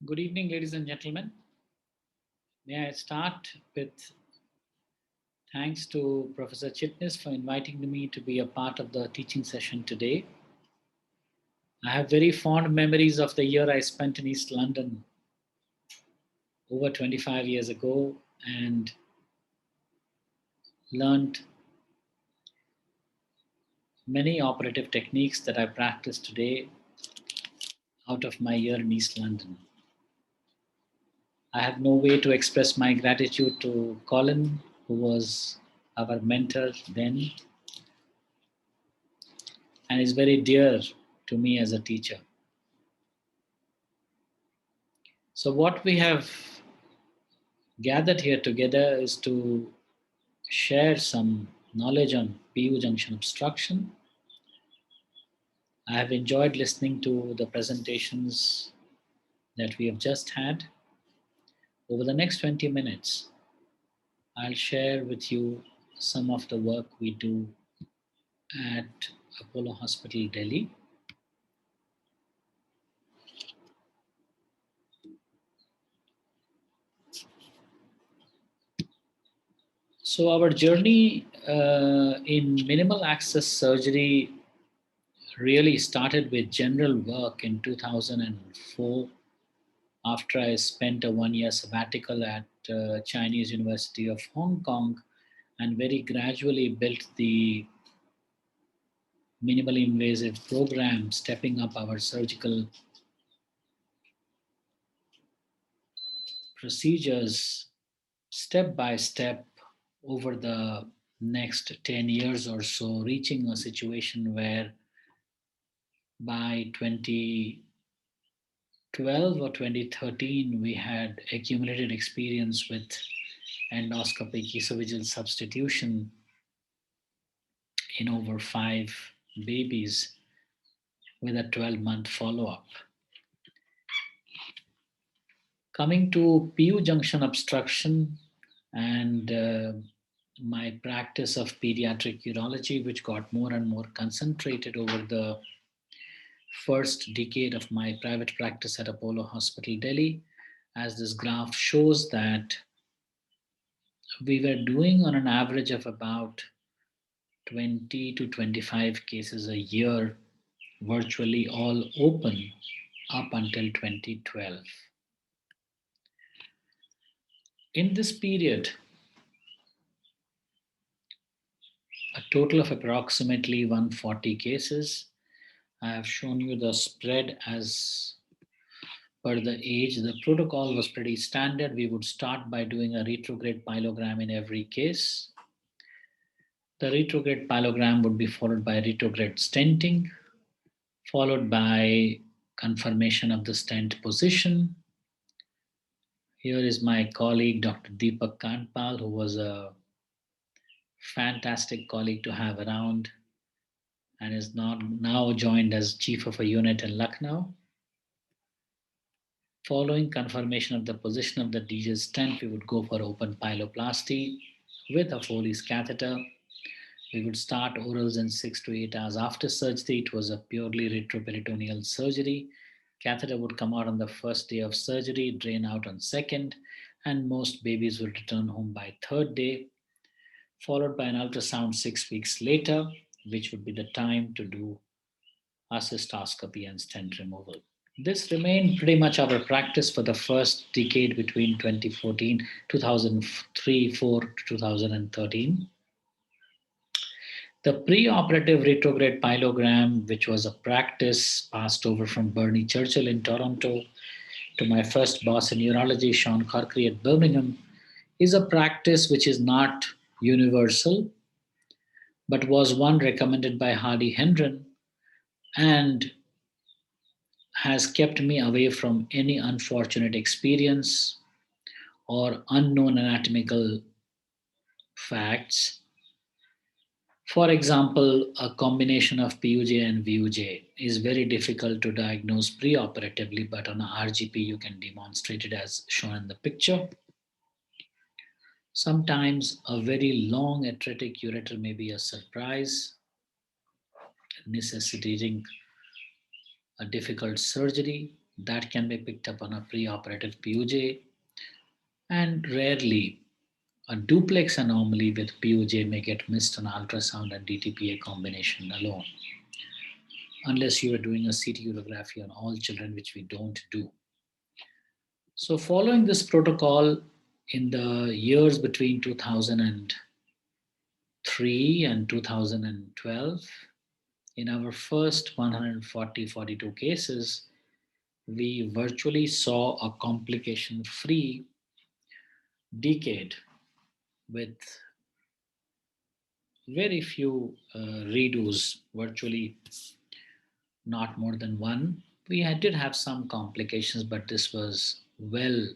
Good evening, ladies and gentlemen. May I start with thanks to Professor Chitnis for inviting me to be a part of the teaching session today. I have very fond memories of the year I spent in East London over 25 years ago and learned many operative techniques that I practice today out of my year in East London. I have no way to express my gratitude to Colin, who was our mentor then and is very dear to me as a teacher. So, what we have gathered here together is to share some knowledge on PU junction obstruction. I have enjoyed listening to the presentations that we have just had. Over the next 20 minutes, I'll share with you some of the work we do at Apollo Hospital, Delhi. So, our journey in minimal access surgery really started with general work in 2004 after I spent a 1 year sabbatical at Chinese University of Hong Kong and very gradually built the minimally invasive program, stepping up our surgical procedures step by step over the next 10 years or so, reaching a situation where by 2012 or 2013 we had accumulated experience with endoscopic esophageal substitution in over 5 babies with a 12-month follow-up. Coming to PU junction obstruction and my practice of pediatric urology, which got more and more concentrated over the first decade of my private practice at Apollo Hospital, Delhi, as this graph shows that we were doing on an average of about 20 to 25 cases a year, virtually all open up until 2012. In this period, a total of approximately 140 cases. I have shown you the spread as per the age. The protocol was pretty standard. We would start by doing a retrograde pyelogram in every case. The retrograde pyelogram would be followed by retrograde stenting, followed by confirmation of the stent position. Here is my colleague, Dr. Deepak Kantpal, who was a fantastic colleague to have around and is now joined as chief of a unit in Lucknow. Following confirmation of the position of the DJ stent, we would go for open pyeloplasty with a Foley's catheter. We would start orals in 6 to 8 hours after surgery. It was a purely retroperitoneal surgery. Catheter would come out on the first day of surgery, drain out on second, and most babies would return home by third day, followed by an ultrasound 6 weeks later, which would be the time to do cystoscopy and stent removal. This remained pretty much our practice for the first decade between 2014, 2003, 4 to 2013. The pre-operative retrograde pyelogram, which was a practice passed over from Bernie Churchill in Toronto to my first boss in urology, Sean Corkery at Birmingham, is a practice which is not universal, but was one recommended by Hardy Hendren and has kept me away from any unfortunate experience or unknown anatomical facts. For example, a combination of PUJ and VUJ is very difficult to diagnose preoperatively, but on a RGP you can demonstrate it as shown in the picture. Sometimes a very long atretic ureter may be a surprise, necessitating a difficult surgery. that can be picked up on a preoperative PUJ, and rarely a duplex anomaly with PUJ may get missed on ultrasound and DTPA combination alone, unless you are doing a CT urography on all children, which we don't do. So, following this protocol in the years between 2003 and 2012, in our first 140-42 cases, we virtually saw a complication free decade with very few redos, virtually not more than one. Did have some complications, but this was well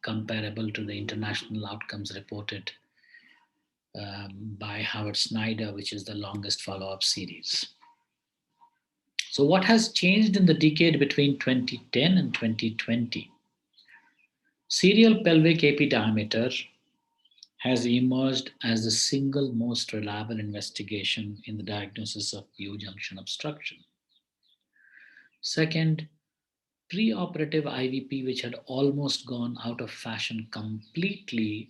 comparable to the international outcomes reported by Howard Snyder, which is the longest follow up series. So, what has changed in the decade between 2010 and 2020? Serial pelvic AP diameter has emerged as the single most reliable investigation in the diagnosis of PU junction obstruction. Second, preoperative IVP, which had almost gone out of fashion completely,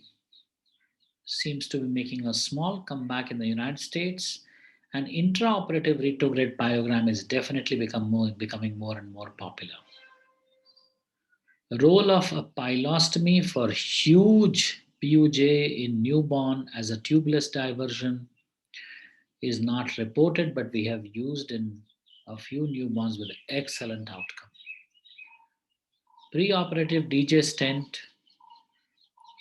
seems to be making a small comeback in the United States. And intraoperative retrograde pyogram is definitely becoming more and more popular. The role of a pylostomy for huge PUJ in newborn as a tubeless diversion is not reported, but we have used in a few newborns with excellent outcome. Preoperative DJ stent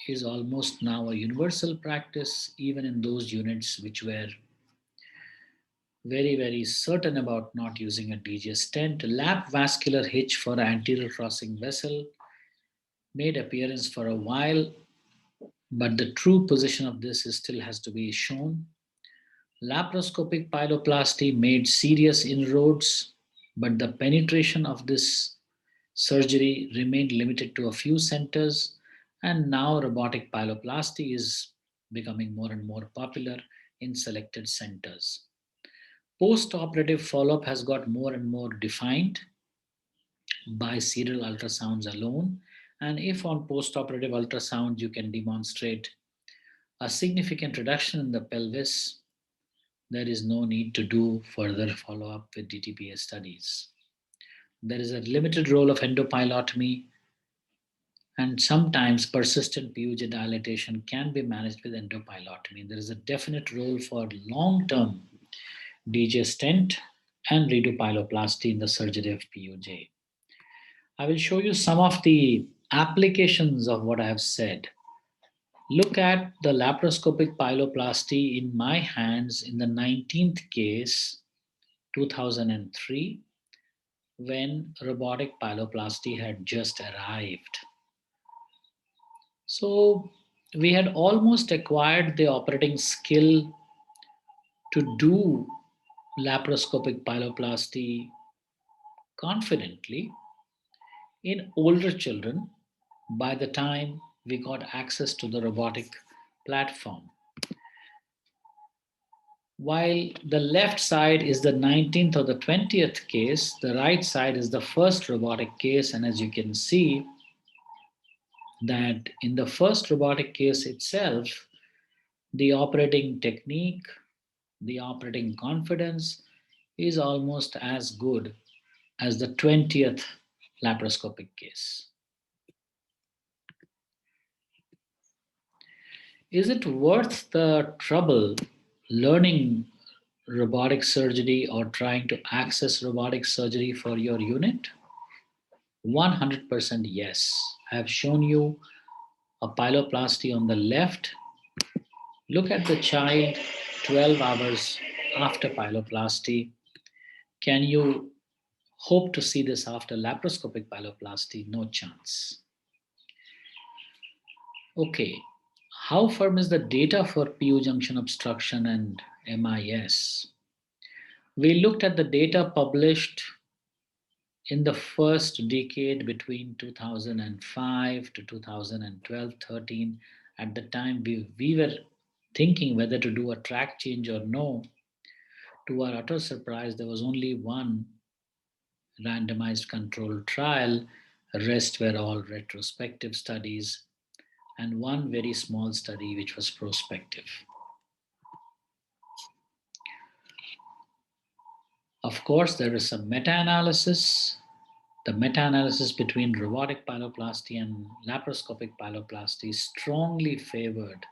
is almost now a universal practice, even in those units which were very certain about not using a DJ stent. Lap vascular hitch for anterior crossing vessel made appearance for a while, but the true position of this is still has to be shown. Laparoscopic pyeloplasty made serious inroads, but the penetration of this surgery remained limited to a few centers, and now robotic pyeloplasty is becoming more and more popular in selected centers. Post-operative follow-up has got more and more defined by serial ultrasounds alone, and if on post-operative ultrasound you can demonstrate a significant reduction in the pelvis, there is no need to do further follow-up with DTPA studies. There is a limited role of endopylotomy, and sometimes persistent PUJ dilatation can be managed with endopylotomy. There is a definite role for long-term DJ stent and redupyloplasty in the surgery of PUJ. I will show you some of the applications of what I have said. Look at the laparoscopic pyeloplasty in my hands in the 19th case, 2003, when robotic pyeloplasty had just arrived. So we had almost acquired the operating skill to do laparoscopic pyeloplasty confidently in older children by the time we got access to the robotic platform. While the left side is the 19th or the 20th case, the right side is the first robotic case. And as you can see, that in the first robotic case itself, the operating technique, the operating confidence is almost as good as the 20th laparoscopic case. Is it worth the trouble learning robotic surgery or trying to access robotic surgery for your unit? 100% yes. I have shown you a pyeloplasty on the left. Look at the child 12 hours after pyeloplasty. Can you hope to see this after laparoscopic pyeloplasty? No chance. Okay, how firm is the data for PU junction obstruction and MIS? We looked at the data published in the first decade between 2005 to 2012-13. At the time, we were thinking whether to do a track change or no. To our utter surprise, there was only one randomized controlled trial. Rest were all retrospective studies, and one very small study which was prospective. Of course, there is some meta-analysis. The meta-analysis between robotic pyeloplasty and laparoscopic pyeloplasty strongly favored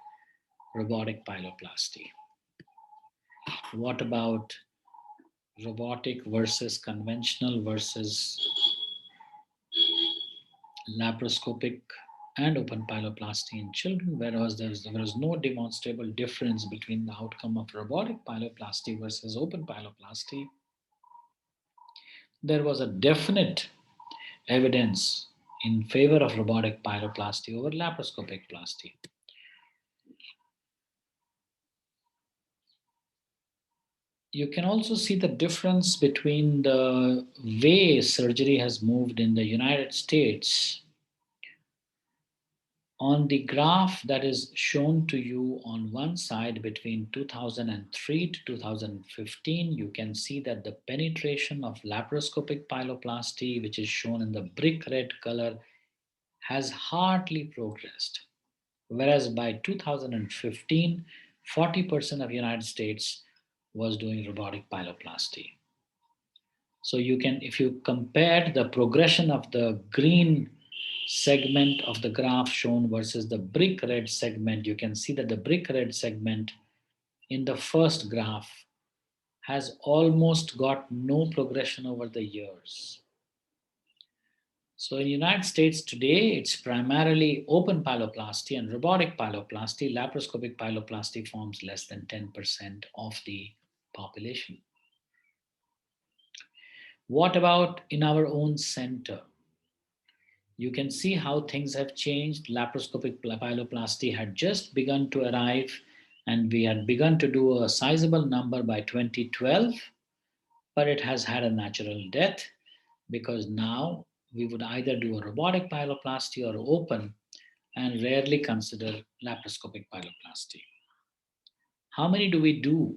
robotic pyeloplasty. What about robotic versus conventional versus laparoscopic and open pyeloplasty in children, whereas there was no demonstrable difference between the outcome of robotic pyeloplasty versus open pyeloplasty? There was a definite evidence in favor of robotic pyeloplasty over laparoscopic plasty. You can also see the difference between the way surgery has moved in the United States. On the graph that is shown to you on one side between 2003 to 2015, you can see that the penetration of laparoscopic pyeloplasty, which is shown in the brick red color, has hardly progressed. Whereas by 2015, 40% of United States was doing robotic pyeloplasty. So you can, if you compare the progression of the green segment of the graph shown versus the brick red segment, you can see that the brick red segment in the first graph has almost got no progression over the years. So in the United States today, it's primarily open pyeloplasty and robotic pyeloplasty. Laparoscopic pyeloplasty forms less than 10% of the population. What about in our own center? You can see how things have changed. Laparoscopic pyeloplasty had just begun to arrive, and we had begun to do a sizable number by 2012, but it has had a natural death because now we would either do a robotic pyeloplasty or open and rarely consider laparoscopic pyeloplasty. How many do we do?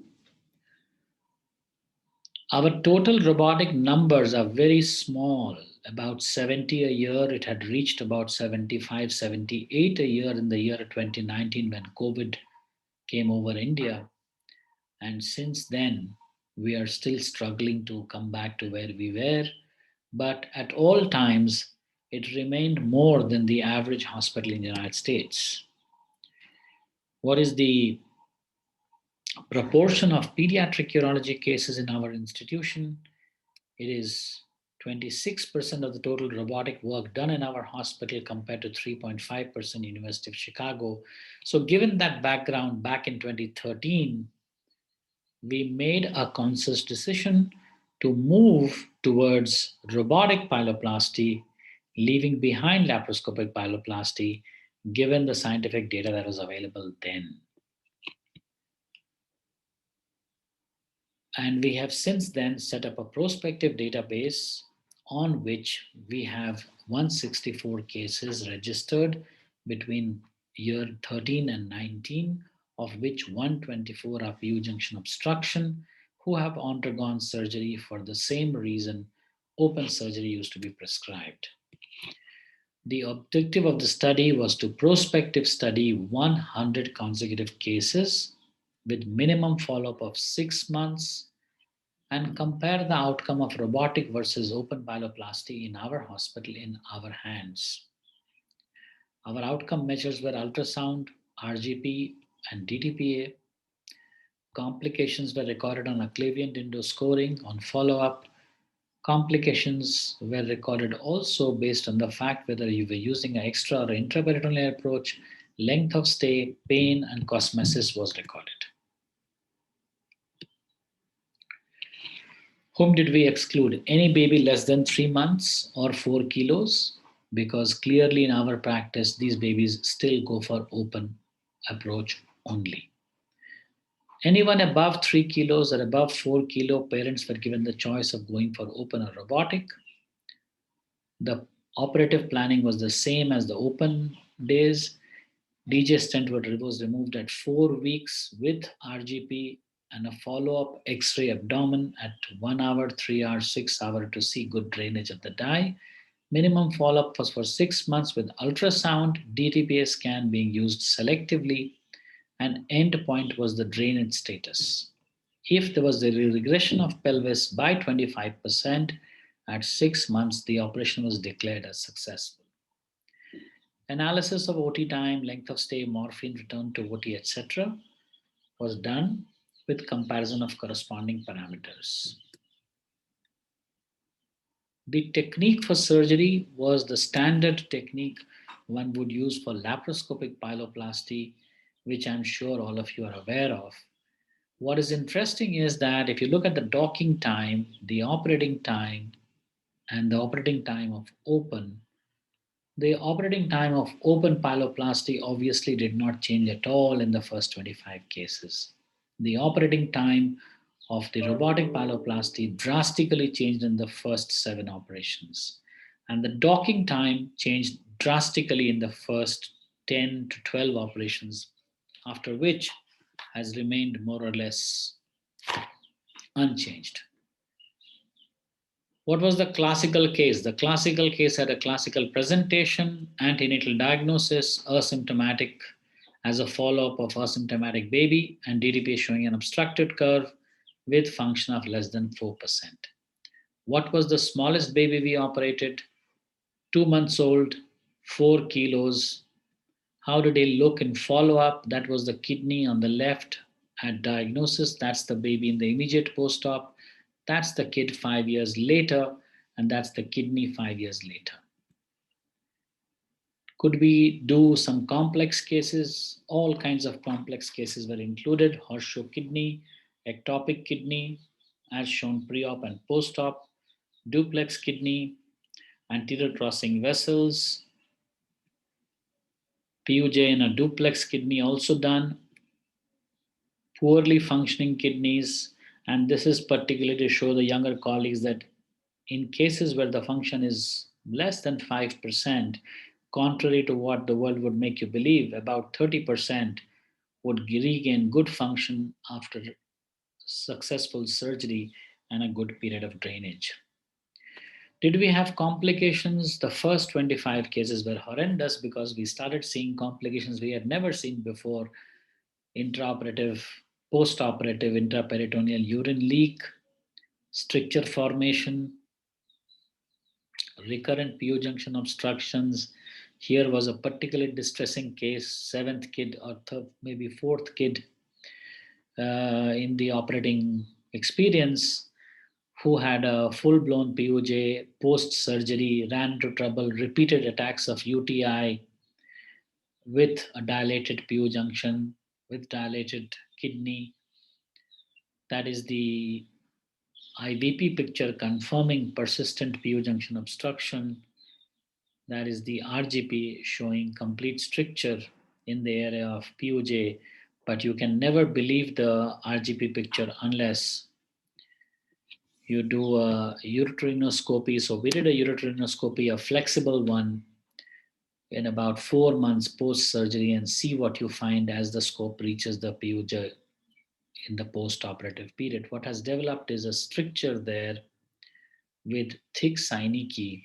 Our total robotic numbers are very small, about 70 a year. It had reached about 75, 78 a year in the year 2019 when COVID came over India. And since then, we are still struggling to come back to where we were. But at all times, it remained more than the average hospital in the United States. What is the proportion of pediatric urology cases in our institution? It is 26% of the total robotic work done in our hospital compared to 3.5% University of Chicago. So given that background, back in 2013, we made a conscious decision to move towards robotic pyeloplasty, leaving behind laparoscopic pyeloplasty, given the scientific data that was available then. And we have since then set up a prospective database on which we have 164 cases registered between year 13 and 19, of which 124 are PU junction obstruction who have undergone surgery for the same reason open surgery used to be prescribed. The objective of the study was to prospective study 100 consecutive cases with minimum follow-up of 6 months and compare the outcome of robotic versus open pyeloplasty in our hospital in our hands. Our outcome measures were ultrasound, RGP, and DTPA. Complications were recorded on Aclavian Dindo scoring. On follow-up, complications were recorded also based on the fact whether you were using an extra or intraperitoneal approach, length of stay, pain, and cosmesis was recorded. Whom did we exclude? Any baby less than 3 months or 4 kilos? Because clearly in our practice, these babies still go for open approach only. Anyone above 3 kilos or above 4 kilo, parents were given the choice of going for open or robotic. The operative planning was the same as the open days. DJ stent was removed at 4 weeks with RGP and a follow-up X-ray abdomen at 1 hour, 3 hours, 6 hours to see good drainage of the dye. Minimum follow-up was for 6 months with ultrasound, DTPA scan being used selectively, and end point was the drainage status. If there was a regression of pelvis by 25% at 6 months, the operation was declared as successful. Analysis of OT time, length of stay, morphine return to OT, etc. was done with comparison of corresponding parameters. The technique for surgery was the standard technique one would use for laparoscopic pyeloplasty, which I'm sure all of you are aware of. What is interesting is that if you look at the docking time, the operating time, and the operating time of open, the operating time of open pyeloplasty obviously did not change at all in the first 25 cases. The operating time of the robotic pyeloplasty drastically changed in the first 7 operations. And the docking time changed drastically in the first 10 to 12 operations, after which has remained more or less unchanged. What was the classical case? The classical case had a classical presentation, antenatal diagnosis, asymptomatic as a follow up of asymptomatic baby, and DDPA showing an obstructed curve with function of less than 4%. What was the smallest baby we operated? 2 months old, 4 kilos. How did he look in follow up? That was the kidney on the left at diagnosis. That's the baby in the immediate post op. That's the kid 5 years later, and that's the kidney 5 years later. Could we do some complex cases? All kinds of complex cases were included: horseshoe kidney, ectopic kidney, as shown pre op and post op, duplex kidney, anterior crossing vessels, PUJ in a duplex kidney also done, poorly functioning kidneys, and this is particularly to show the younger colleagues that in cases where the function is less than 5%, contrary to what the world would make you believe, about 30% would regain good function after successful surgery and a good period of drainage. Did we have complications? The first 25 cases were horrendous because we started seeing complications we had never seen before: intraoperative, postoperative intraperitoneal urine leak, stricture formation, recurrent PU junction obstructions. Here was a particularly distressing case, seventh kid or maybe fourth kid in the operating experience, who had a full-blown PUJ post-surgery, ran into trouble, repeated attacks of UTI with a dilated PU junction, with dilated kidney. That is the IVP picture confirming persistent PU junction obstruction. That is the RGP showing complete stricture in the area of PUJ. But you can never believe the RGP picture unless you do a ureterinoscopy. So we did a ureterinoscopy, a flexible one, in about 4 months post surgery, and see what you find as the scope reaches the PUJ in the post operative period. What has developed is a stricture there with thick synecdoche,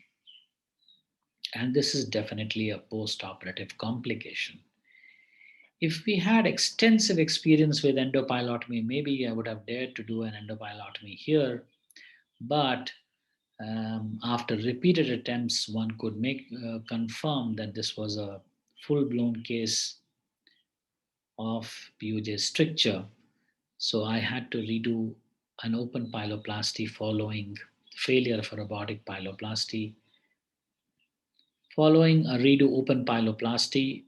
and this is definitely a post operative complication. If we had extensive experience with endopylotomy, maybe I would have dared to do an endopylotomy here, but after repeated attempts, one could make confirm that this was a full-blown case of PUJ stricture. So I had to redo an open pyeloplasty following failure of a robotic pyeloplasty. Following a redo open pyeloplasty,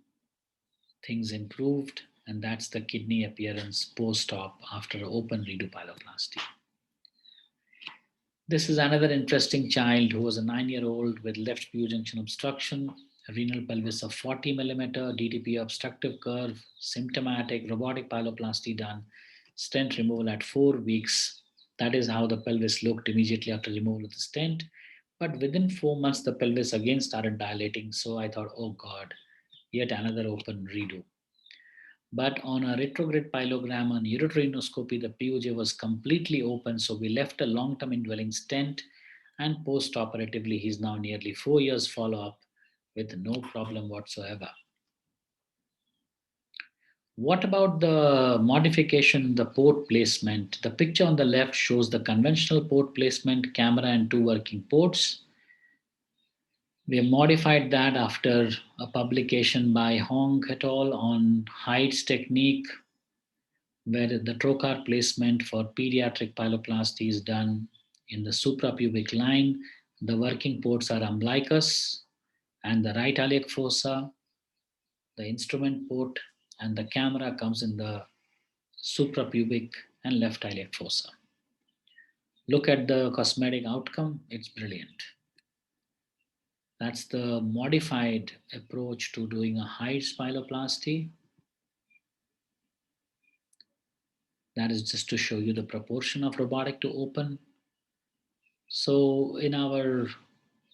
things improved, and that's the kidney appearance post-op after open redo pyeloplasty. This is another interesting child who was a 9-year-old with left PU junction obstruction, renal pelvis of 40 millimeter, DTP obstructive curve, symptomatic, robotic pyeloplasty done, stent removal at 4 weeks. That is how the pelvis looked immediately after removal of the stent. But within 4 months, the pelvis again started dilating. So I thought, oh God, yet another open redo. But on a retrograde pyelogram on ureterinoscopy, the PUJ was completely open, so we left a long-term indwelling stent, and post-operatively, he's now nearly 4 years follow-up with no problem whatsoever. What about the modification, the port placement? The picture on the left shows the conventional port placement, camera and 2 working ports. We have modified that after a publication by Hong et al. On Hyde's technique, where the trocar placement for pediatric pyeloplasty is done in the suprapubic line. The working ports are umbilicus and the right iliac fossa, the instrument port, and the camera comes in the suprapubic and left iliac fossa. Look at the cosmetic outcome, it's brilliant. That's the modified approach to doing a Hyde's pyeloplasty. That is just to show you the proportion of robotic to open. So in our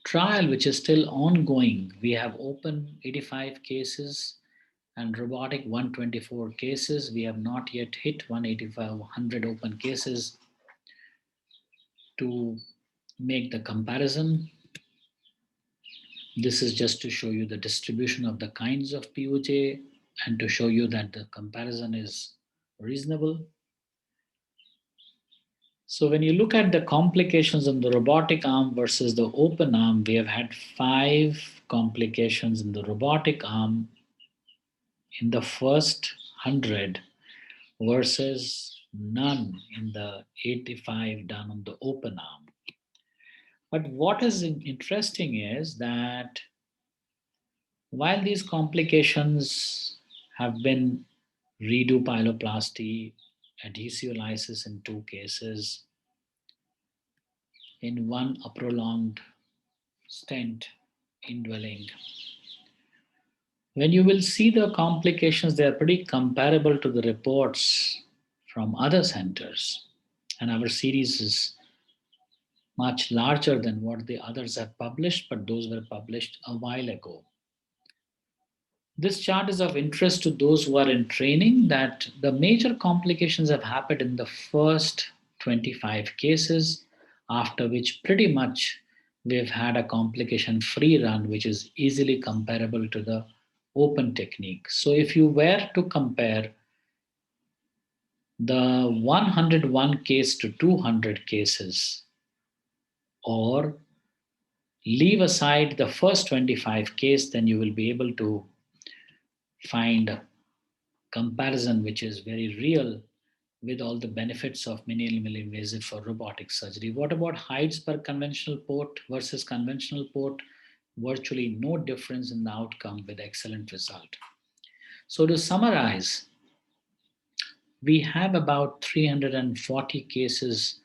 trial, which is still ongoing, we have open 85 cases and robotic 124 cases. We have not yet hit 185, 100 open cases to make the comparison. This is just to show you the distribution of the kinds of POJ and to show you that the comparison is reasonable. So when you look at the complications in the robotic arm versus the open arm, we have had 5 complications in the robotic arm in the first 100 versus none in the 85 done on the open arm. But what is interesting is that while these complications have been redo pyeloplasty, adhesiolysis in 2 cases, in one a prolonged stent indwelling. When you will see the complications, they are pretty comparable to the reports from other centers. And our series is much larger than what the others have published, but those were published a while ago. This chart is of interest to those who are in training that the major complications have happened in the first 25 cases, after which pretty much we've had a complication free run, which is easily comparable to the open technique. So if you were to compare the 101 case to 200 cases, or leave aside the first 25 case, then you will be able to find a comparison which is very real with all the benefits of minimally invasive for robotic surgery. What about heights per conventional port versus conventional port? Virtually no difference in the outcome with excellent result. So to summarize, we have about 340 cases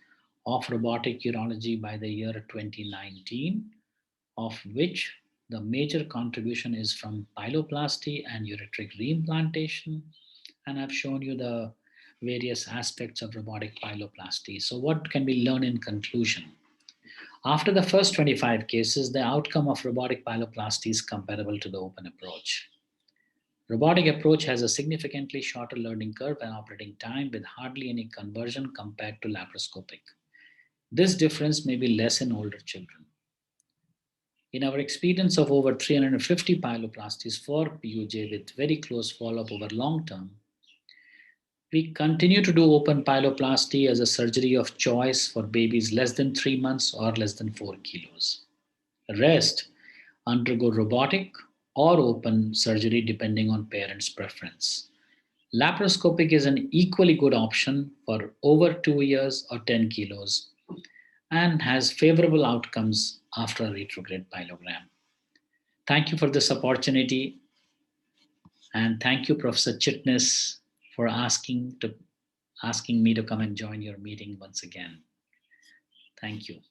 of robotic urology by the year 2019, of which the major contribution is from pyeloplasty and ureteric reimplantation. And I've shown you the various aspects of robotic pyeloplasty. So what can we learn in conclusion? After the first 25 cases, the outcome of robotic pyeloplasty is comparable to the open approach. Robotic approach has a significantly shorter learning curve and operating time with hardly any conversion compared to laparoscopic. This difference may be less in older children. In our experience of over 350 pyeloplasties for PUJ with very close follow-up over long term, we continue to do open pyeloplasty as a surgery of choice for babies less than 3 months or less than 4 kilos. The rest undergo robotic or open surgery depending on parents' preference. Laparoscopic is an equally good option for over 2 years or 10 kilos and has favorable outcomes after a retrograde pyelogram. Thank you for this opportunity, and thank you, Professor Chitnis, for asking me to come and join your meeting once again. Thank you.